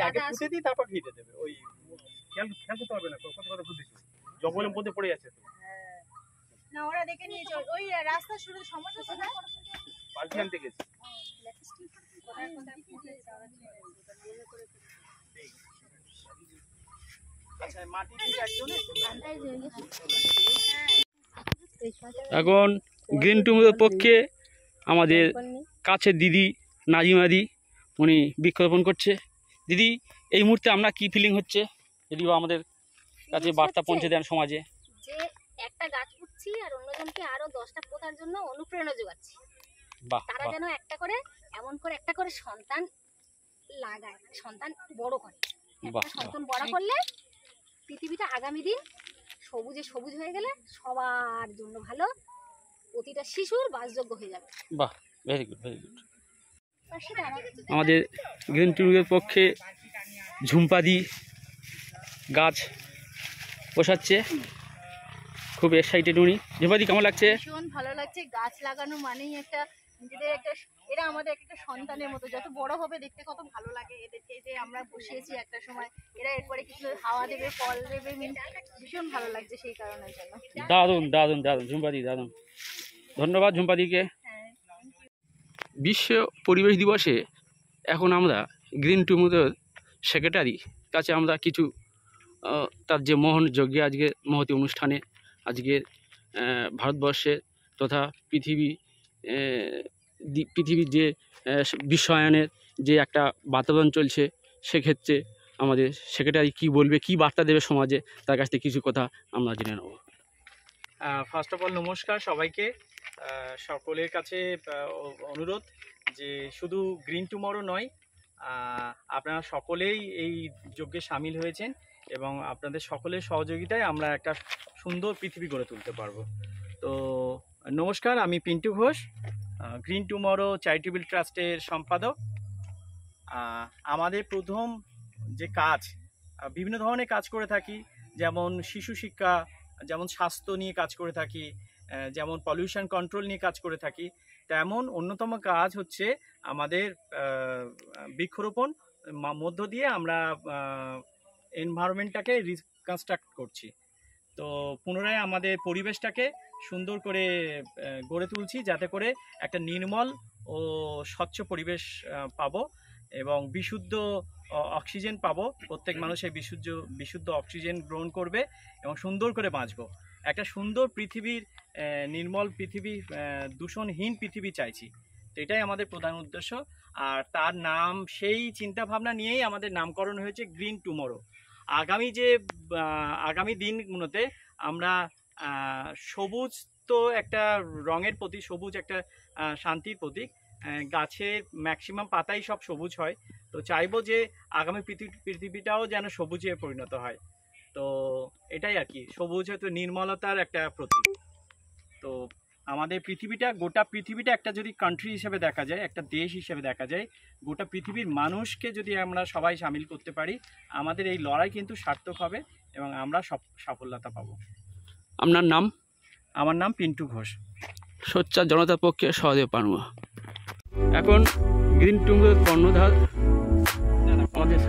আগে পুঁতে দিই তারপর ঘিরে দেবে। ওই খেয়াল করতে হবে না কত কথা বুঝেছি, জঙ্গলের মধ্যে পড়ে যাচ্ছে তো। না ওরা দেখে নিয়েছে ওই রাস্তা শুরু সমস্যা আছে না, বালতি আনতে গেছি। আচ্ছা মাটি দিয়ে একজনে এখন গ্রিন টুমোর পক্ষে আমাদের কাছের দিদি নাজিমাদি উনি বৃক্ষরোপণ করছে। দিদি এই মুহূর্তে আমরা কি ফিলিং হচ্ছে যদি আমাদের কাছে বার্তা পৌঁছে দেন সমাজে? যে একটা গাছ পুঁতছি আর অন্যজনকে আরো 10টা পোঁতার জন্য অনুপ্রেরণা যোগাচ্ছি। বাহ, তারা যেন একটা করে এমন করে একটা করে সন্তান লাগায়, সন্তান বড় করে। একটা সন্তান বড় করলে পৃথিবীটা আগামী দিন সবুজে সবুজ হয়ে গেলে সবার জন্য ভালো, প্রতিটা শিশুর বাসযোগ্য হয়ে যাবে। বাহ, ভেরি গুড ভেরি গুড। আমাদের গ্রিন টুমোরের পক্ষে ঝুম্পাদি গাছ বসাচ্ছে, খুব এক্সাইটেড উনি। ঝুম্পাদি কেমন লাগছে? ভীষণ ভালো লাগছে। গাছ লাগানো মানেই একটা নিজেদের একটা, এরা আমাদের একটা সন্তানের মতো, যত বড় হবে দেখতে কত ভালো লাগে এদেরকে, যে আমরা বসিয়েছি একটা সময়, এরা এরপরে কিছু হাওয়া দেবে, ফল দেবে, ভীষণ ভালো লাগছে সেই কারণের জন্য। দারুণ দারুণ দারুণ ঝুম্পাদি, দারুণ। ধন্যবাদ ঝুম্পাদিকে। বিশ্ব পরিবেশ দিবসে এখন আমরা গ্রিন টুমোরের সেক্রেটারি কাছে আমরা কিছু তার যে মহান যজ্ঞে আজকে মহতী অনুষ্ঠানে আজকের ভারতবর্ষের তথা পৃথিবীর যে বিশ্বায়নের যে একটা বাতাবরণ চলছে, সেক্ষেত্রে আমাদের সেক্রেটারি কি বলবে, কি বার্তা দেবে সমাজে, তার কাছ থেকে কিছু কথা আমরা জেনে নেব। ফার্স্ট অফ অল নমস্কার সবাইকে। সকলের কাছে অনুরোধ যে শুধু গ্রিন টুমরো নয়, আপনারা সকলেই এই যজ্ঞে সামিল হয়েছেন এবং আপনাদের সকলের সহযোগিতায় আমরা একটা সুন্দর পৃথিবী গড়ে তুলতে পারবো। তো নমস্কার, আমি Pintu Ghosh, green tomorrow charitable ট্রাস্টের সম্পাদক। আমাদের প্রথম যে কাজ, বিভিন্ন ধরনের কাজ করে থাকি, যেমন শিশু শিক্ষা, যেমন স্বাস্থ্য নিয়ে কাজ করে থাকি, যেমন পলিউশন কন্ট্রোল নিয়ে কাজ করে থাকি, তেমন অন্যতম কাজ হচ্ছে আমাদের বৃক্ষরোপণ মধ্য দিয়ে আমরা এনভায়রনমেন্টটাকে রিকনস্ট্রাক্ট করছি। তো পুনরায় আমাদের পরিবেশটাকে সুন্দর করে গড়ে তুলছি, যাতে করে একটা নির্মল ও স্বচ্ছ পরিবেশ পাবো এবং বিশুদ্ধ অক্সিজেন পাবো। প্রত্যেক মানুষের বিশুদ্ধ অক্সিজেন গ্রহণ করবে এবং সুন্দর করে বাঁচবো। একটা সুন্দর পৃথিবীর, নির্মল পৃথিবী, দূষণহীন পৃথিবী চাইছি। তো এটাই আমাদের প্রধান উদ্দেশ্য। আর তার নাম, সেই চিন্তাভাবনা নিয়েই আমাদের নামকরণ হয়েছে গ্রিন টুমরো। আগামী দিনগুলোতে আমরা সবুজ তো একটা রঙের প্রতীক, সবুজ একটা শান্তির প্রতীক। গাছের ম্যাক্সিমাম পাতাই সব সবুজ হয়, তো চাইবো যে আগামী পৃথিবীটাও যেন সবুজে পরিণত হয়। তো এটাই আর কি, সবুজ হয়তো নির্মলতার একটা প্রতীক। তো আমাদের পৃথিবীটা, গোটা পৃথিবীটা একটা যদি কান্ট্রি হিসেবে দেখা যায়, একটা দেশ হিসেবে দেখা যায়, গোটা পৃথিবীর মানুষকে যদি আমরা সবাই সামিল করতে পারি, আমাদের এই লড়াই কিন্তু সার্থক হবে এবং আমরা সফলতা পাবো। আপনার নাম? আমার নাম পিন্টু ঘোষ, সোচ্চার জনতার পক্ষে সহদেব পানুয়া। এখন গ্রিন টুমোরের কর্ণধার আমাদের